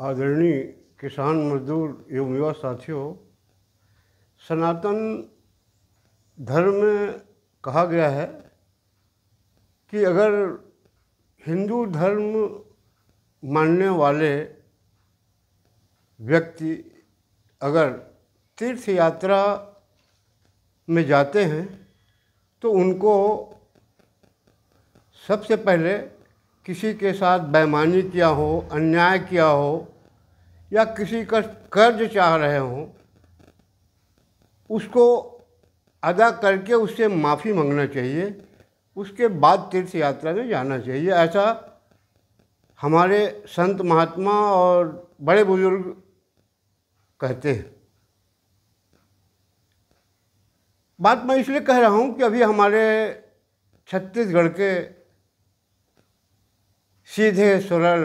आदरणीय किसान मजदूर एवं युवा साथियों, सनातन धर्म में कहा गया है कि अगर हिंदू धर्म मानने वाले व्यक्ति अगर तीर्थ यात्रा में जाते हैं तो उनको सबसे पहले किसी के साथ बेईमानी किया हो, अन्याय किया हो या किसी का कर्ज चाह रहे हों, उसको अदा करके उससे माफ़ी मांगना चाहिए। उसके बाद तीर्थ यात्रा में जाना चाहिए। ऐसा हमारे संत महात्मा और बड़े बुजुर्ग कहते हैं। बात मैं इसलिए कह रहा हूँ कि अभी हमारे छत्तीसगढ़ के सीधे सरल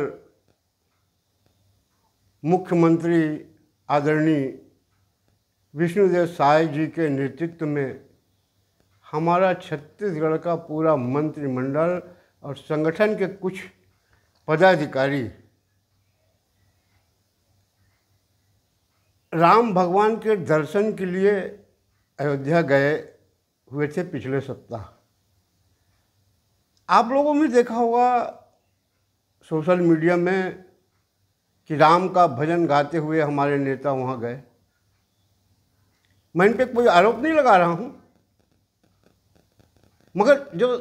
मुख्यमंत्री आदरणीय विष्णुदेव साय जी के नेतृत्व में हमारा छत्तीसगढ़ का पूरा मंत्रिमंडल और संगठन के कुछ पदाधिकारी राम भगवान के दर्शन के लिए अयोध्या गए हुए थे पिछले सप्ताह। आप लोगों ने देखा होगा सोशल मीडिया में कि राम का भजन गाते हुए हमारे नेता वहाँ गए। मैं इन पर कोई आरोप नहीं लगा रहा हूँ, मगर जो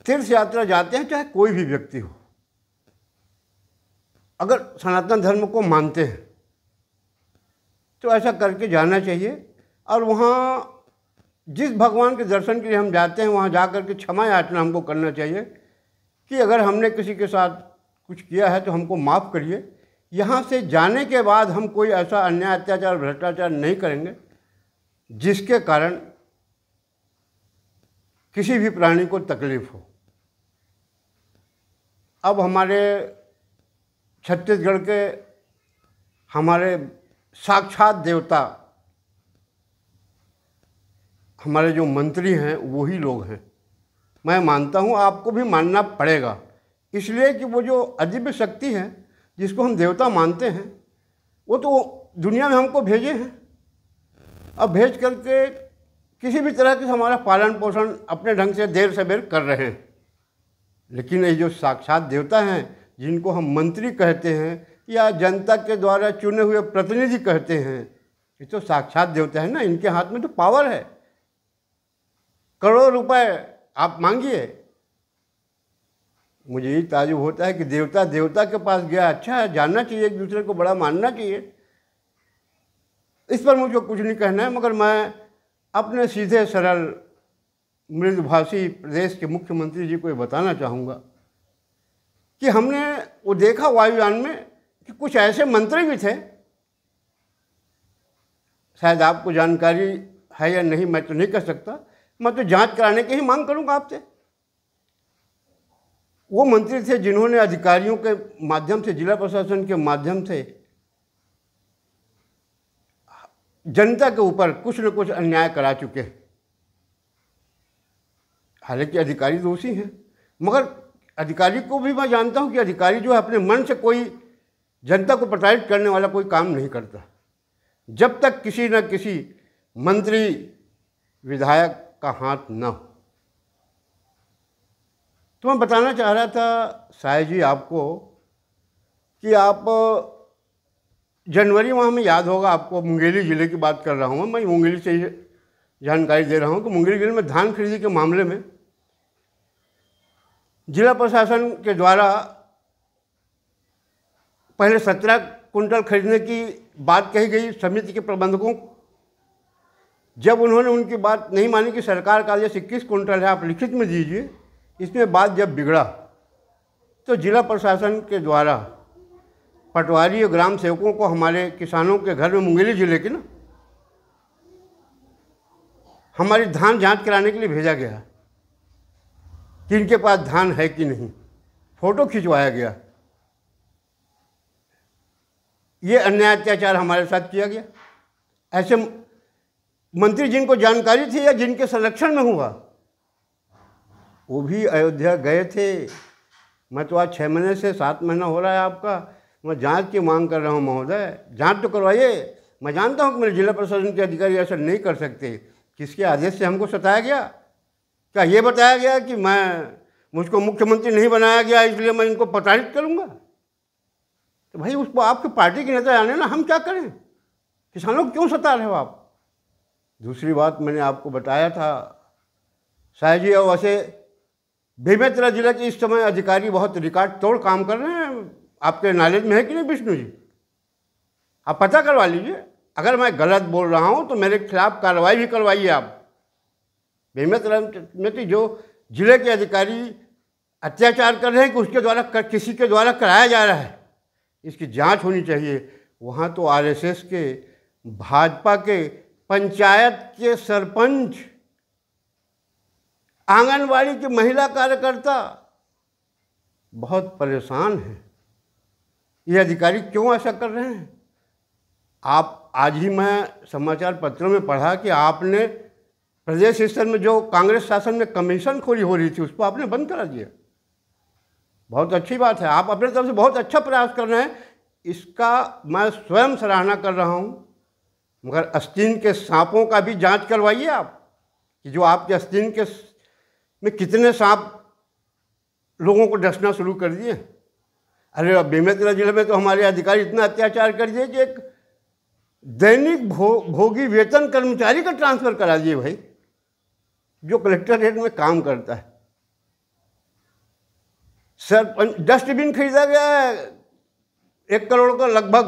तीर्थ यात्रा जाते हैं, चाहे कोई भी व्यक्ति हो, अगर सनातन धर्म को मानते हैं तो ऐसा करके जाना चाहिए। और वहाँ जिस भगवान के दर्शन के लिए हम जाते हैं वहाँ जा कर के क्षमा याचना हमको करना चाहिए कि अगर हमने किसी के साथ कुछ किया है तो हमको माफ़ करिए। यहाँ से जाने के बाद हम कोई ऐसा अन्याय, अत्याचार, भ्रष्टाचार नहीं करेंगे जिसके कारण किसी भी प्राणी को तकलीफ हो। अब हमारे छत्तीसगढ़ के हमारे साक्षात देवता, हमारे जो मंत्री हैं वही लोग हैं। मैं मानता हूँ, आपको भी मानना पड़ेगा, इसलिए कि वो जो अदिव्य शक्ति है जिसको हम देवता मानते हैं वो तो दुनिया में हमको भेजे हैं। अब भेज करके किसी भी तरह के हमारा पालन पोषण अपने ढंग से देर सवेर कर रहे हैं। लेकिन ये जो साक्षात देवता हैं जिनको हम मंत्री कहते हैं या जनता के द्वारा चुने हुए प्रतिनिधि कहते हैं, ये तो साक्षात देवता है ना। इनके हाथ में तो पावर है। करोड़ों रुपए आप मांगिए। मुझे ये ताजुब होता है कि देवता देवता के पास गया। अच्छा है, जानना चाहिए, एक दूसरे को बड़ा मानना चाहिए। इस पर मुझे कुछ नहीं कहना है, मगर मैं अपने सीधे सरल मृदुभाषी प्रदेश के मुख्यमंत्री जी को ये बताना चाहूँगा कि हमने वो देखा वायुयान में कि कुछ ऐसे मंत्री भी थे, शायद आपको जानकारी है या नहीं मैं तो नहीं कह सकता, मैं तो जांच कराने की ही मांग करूँगा आपसे। वो मंत्री थे जिन्होंने अधिकारियों के माध्यम से, जिला प्रशासन के माध्यम से जनता के ऊपर कुछ न कुछ अन्याय करा चुके हैं। हालांकि अधिकारी दोषी हैं, मगर अधिकारी को भी मैं जानता हूं कि अधिकारी जो है अपने मन से कोई जनता को प्रताड़ित करने वाला कोई काम नहीं करता, जब तक किसी न किसी मंत्री विधायक का हाथ न हो। तो मैं बताना चाह रहा था साय जी आपको कि आप जनवरी माह में याद होगा आपको, मुंगेली ज़िले की बात कर रहा हूँ मैं मुंगेली से ही जानकारी दे रहा हूँ कि मुंगेली ज़िले में धान खरीदी के मामले में जिला प्रशासन के द्वारा पहले 17 कुंटल खरीदने की बात कही गई समिति के प्रबंधकों को। जब उन्होंने उनकी बात नहीं मानी कि सरकार का आदेश 21 कुंटल है, आप लिखित में दीजिए, इसमें बात जब बिगड़ा तो जिला प्रशासन के द्वारा पटवारी और ग्राम सेवकों को हमारे किसानों के घर में, मुंगेली जिले के ना, हमारी धान जांच कराने के लिए भेजा गया कि इनके पास धान है कि नहीं। फोटो खिंचवाया गया। ये अन्याय अत्याचार हमारे साथ किया गया। ऐसे मंत्री जिनको जानकारी थी या जिनके संरक्षण में हुआ वो भी अयोध्या गए थे मैं तो आज 6 महीने से 7 महीना हो रहा है आपका, मैं जांच की मांग कर रहा हूं महोदय, जांच तो करवाइए। मैं जानता हूं कि मेरे जिला प्रशासन के अधिकारी ऐसा नहीं कर सकते। किसके आदेश से हमको सताया गया? क्या ये बताया गया कि मुझको मुख्यमंत्री नहीं बनाया गया इसलिए मैं इनको प्रताड़ित करूंगा? तो भाई उसको आपके पार्टी के नेता आने ना, हम क्या करें? किसानों को क्यों सता रहे हो आप? दूसरी बात मैंने आपको बताया था शायद जी, और वैसे बेमेतरा जिला के इस समय अधिकारी बहुत रिकॉर्ड तोड़ काम कर रहे हैं। आपके नॉलेज में है कि नहीं विष्णु जी? आप पता करवा लीजिए। अगर मैं गलत बोल रहा हूं तो मेरे खिलाफ कार्रवाई भी करवाइए आप। बेमेतरा में तो जो जिले के अधिकारी अत्याचार कर रहे हैं कि उसके द्वारा किसी के द्वारा कराया जा रहा है, इसकी जांच होनी चाहिए। वहाँ तो आरएसएस के, भाजपा के, पंचायत के सरपंच, आंगनवाड़ी के महिला कार्यकर्ता बहुत परेशान हैं। ये अधिकारी क्यों ऐसा कर रहे हैं? आप आज ही मैं समाचार पत्रों में पढ़ा कि आपने प्रदेश स्तर में जो कांग्रेस शासन में कमीशन खोरी हो रही थी उसको आपने बंद करा दिया। बहुत अच्छी बात है, आप अपने तरफ से बहुत अच्छा प्रयास कर रहे हैं, इसका मैं स्वयं सराहना कर रहा हूँ। मगर आस्तीन के सांपों का भी जांच करवाइए आप, कि जो आपके आस्तीन के में कितने सांप लोगों को डसना शुरू कर दिए। अरे बेमेतरा जिले में तो हमारे अधिकारी इतना अत्याचार कर दिए कि एक दैनिक भोगी वेतन कर्मचारी का ट्रांसफ़र करा दिए भाई, जो कलेक्टरेट में काम करता है। सर डस्टबिन खरीदा गया है 1 करोड़ का लगभग,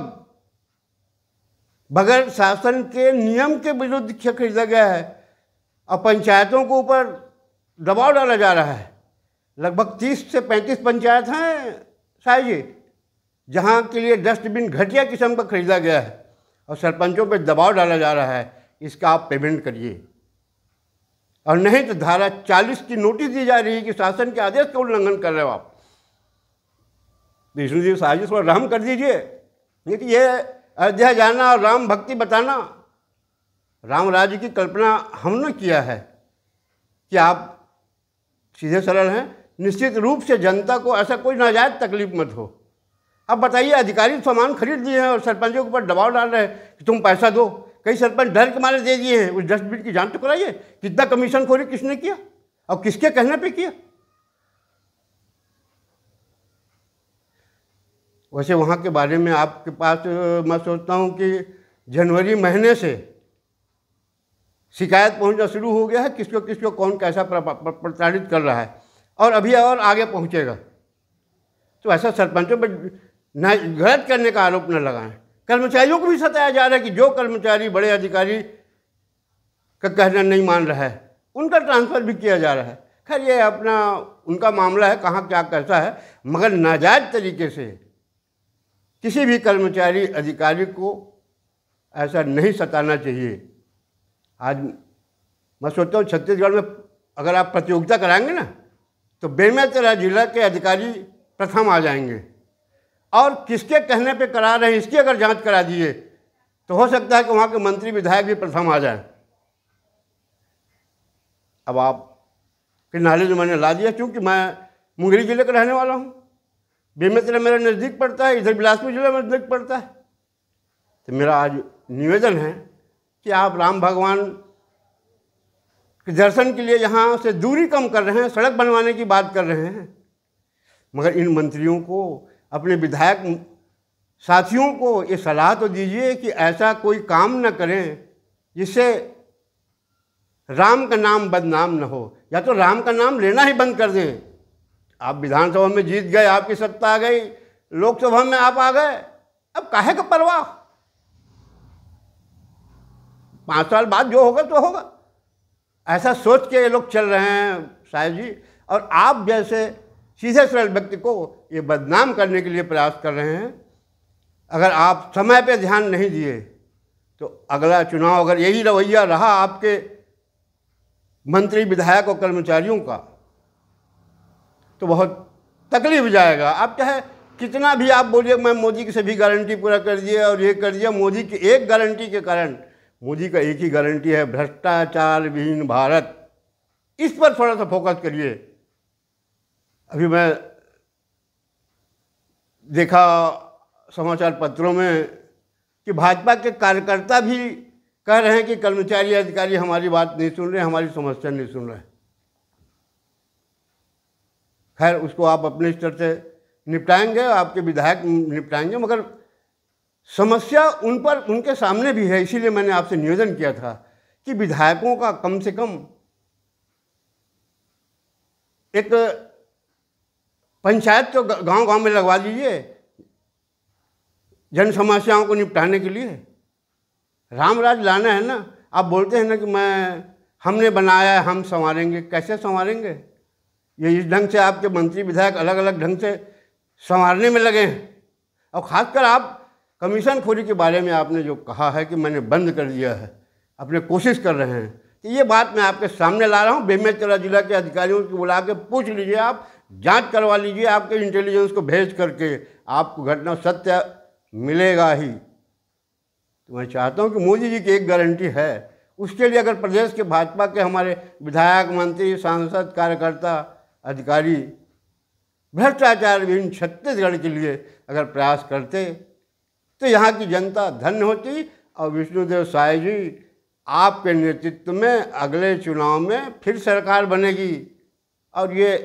बगैर शासन के नियम के विरुद्ध खरीदा गया है। अब पंचायतों के ऊपर दबाव डाला जा रहा है। लगभग 30 से 35 पंचायत हैं साहब जी जहाँ के लिए डस्टबिन घटिया किस्म का खरीदा गया है और सरपंचों पर दबाव डाला जा रहा है, इसका आप पेमेंट करिए। और नहीं तो धारा 40 की नोटिस दी जा रही है कि शासन के आदेश का उल्लंघन कर रहे हो आप। विष्णु जी साजिश पर रहम कर दीजिए। देखिए ये अयोध्या जाना और राम भक्ति बताना, राम राज्य की कल्पना हमने किया है कि आप सीधे सरल हैं। निश्चित रूप से जनता को ऐसा कोई नाजायज तकलीफ मत हो। अब बताइए, अधिकारी सामान खरीद दिए हैं और सरपंचों के ऊपर दबाव डाल रहे हैं कि तुम पैसा दो। कई सरपंच डर के मारे दे दिए हैं। उस डस्टबिन की जांच तो कराइए, कितना कमीशन खोरी किसने किया और किसके कहने पे किया। वैसे वहाँ के बारे में आपके पास मैं सोचता हूँ कि जनवरी महीने से शिकायत पहुँचना शुरू हो गया है, किसको कौन कैसा प्रताड़ित कर रहा है, और अभी और आगे पहुँचेगा। तो ऐसा सरपंचों पर न गलत करने का आरोप न लगाएं। कर्मचारियों को भी सताया जा रहा है कि जो कर्मचारी बड़े अधिकारी का कहना नहीं मान रहा है उनका ट्रांसफ़र भी किया जा रहा है। खैर ये अपना उनका मामला है, कहाँ क्या कैसा है, मगर नाजायज़ तरीके से किसी भी कर्मचारी अधिकारी को ऐसा नहीं सताना चाहिए। आज मैं सोचता हूँ छत्तीसगढ़ में अगर आप प्रतियोगिता कराएंगे ना तो बेमेतरा जिला के अधिकारी प्रथम आ जाएंगे, और किसके कहने पे करा रहे हैं इसकी अगर जांच करा दिए तो हो सकता है कि वहाँ के मंत्री विधायक भी प्रथम आ जाएं। अब आप के नॉलेज में मैंने ला दिया, क्योंकि मैं मुंगेली जिले का रहने वाला हूँ। बेमेतरा मेरा नज़दीक पड़ता है, इधर बिलासपुर जिला में नज़दीक पड़ता है। तो मेरा आज निवेदन है कि आप राम भगवान के दर्शन के लिए यहाँ से दूरी कम कर रहे हैं, सड़क बनवाने की बात कर रहे हैं, मगर इन मंत्रियों को, अपने विधायक साथियों को ये सलाह तो दीजिए कि ऐसा कोई काम न करें जिससे राम का नाम बदनाम न हो, या तो राम का नाम लेना ही बंद कर दें। आप विधानसभा में जीत गए, आपकी सत्ता आ गई, लोकसभा में आप आ गए, अब काहे का परवाह, 5 साल बाद जो होगा तो होगा, ऐसा सोच के ये लोग चल रहे हैं साहब जी। और आप जैसे सीधे सरल व्यक्ति को ये बदनाम करने के लिए प्रयास कर रहे हैं। अगर आप समय पे ध्यान नहीं दिए तो अगला चुनाव अगर यही रवैया रहा आपके मंत्री विधायक और कर्मचारियों का तो बहुत तकलीफ जाएगा। आप चाहे कितना भी आप बोलिए मैं मोदी की सभी गारंटी पूरा कर दिए और ये कर दिया, मोदी की एक गारंटी के कारण, मोदी का एक ही गारंटी है, भ्रष्टाचार विहीन भारत। इस पर थोड़ा सा फोकस करिए। अभी मैं देखा समाचार पत्रों में कि भाजपा के कार्यकर्ता भी कह रहे हैं कि कर्मचारी अधिकारी हमारी बात नहीं सुन रहे, हमारी समस्या नहीं सुन रहे। खैर, उसको आप अपने स्तर से निपटाएंगे, आपके विधायक निपटाएंगे, मगर समस्या उन पर, उनके सामने भी है। इसीलिए मैंने आपसे निवेदन किया था कि विधायकों का कम से कम एक पंचायत तो गांव-गांव में लगवा दीजिए जन समस्याओं को निपटाने के लिए। रामराज लाना है ना। आप बोलते हैं ना कि हमने बनाया है, हम संवारेंगे। कैसे संवारेंगे? ये इस ढंग से आपके मंत्री विधायक अलग अलग ढंग से संवारने में लगे हैं। और ख़ासकर आप कमीशन खोरी के बारे में आपने जो कहा है कि मैंने बंद कर दिया है, अपने कोशिश कर रहे हैं, तो ये बात मैं आपके सामने ला रहा हूँ। बेमेतरा जिला के अधिकारियों को बुला के पूछ लीजिए, आप जांच करवा लीजिए, आपके इंटेलिजेंस को भेज करके आपको घटना सत्य मिलेगा ही। तो मैं चाहता हूँ कि मोदी जी की एक गारंटी है, उसके लिए अगर प्रदेश के भाजपा के हमारे विधायक, मंत्री, सांसद, कार्यकर्ता, अधिकारी भ्रष्टाचार विहीन छत्तीसगढ़ के लिए अगर प्रयास करते तो यहाँ की जनता धन्य होती। और विष्णुदेव साय जी, आपके नेतृत्व में अगले चुनाव में फिर सरकार बनेगी। और ये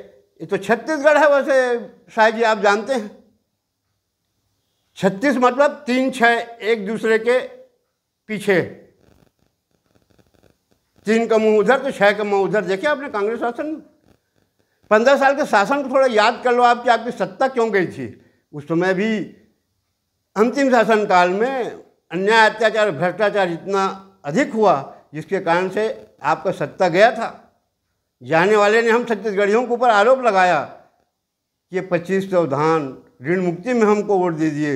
तो छत्तीसगढ़ है। वैसे साय जी, आप जानते हैं 36 मतलब 3-6 एक दूसरे के पीछे, 3 का मुंह उधर तो 6 का मुंह उधर। देखिए आपने कांग्रेस शासन 15 साल के शासन को थोड़ा याद कर लो, आपकी सत्ता क्यों गई थी। उस समय भी अंतिम शासन काल में अन्याय, अत्याचार, भ्रष्टाचार इतना अधिक हुआ जिसके कारण से आपका सत्ता गया था। जाने वाले ने हम छत्तीसगढ़ियों के ऊपर आरोप लगाया कि ये 2500 धान ऋण मुक्ति में हमको वोट दे दिए।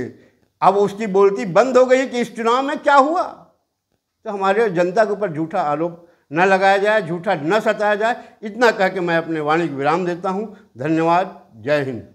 अब उसकी बोलती बंद हो गई कि इस चुनाव में क्या हुआ। तो हमारे जनता के ऊपर झूठा आरोप न लगाया जाए, झूठा न सताया जाए। इतना कह के मैं अपने वाणी को विराम देता हूँ। धन्यवाद। जय हिंद।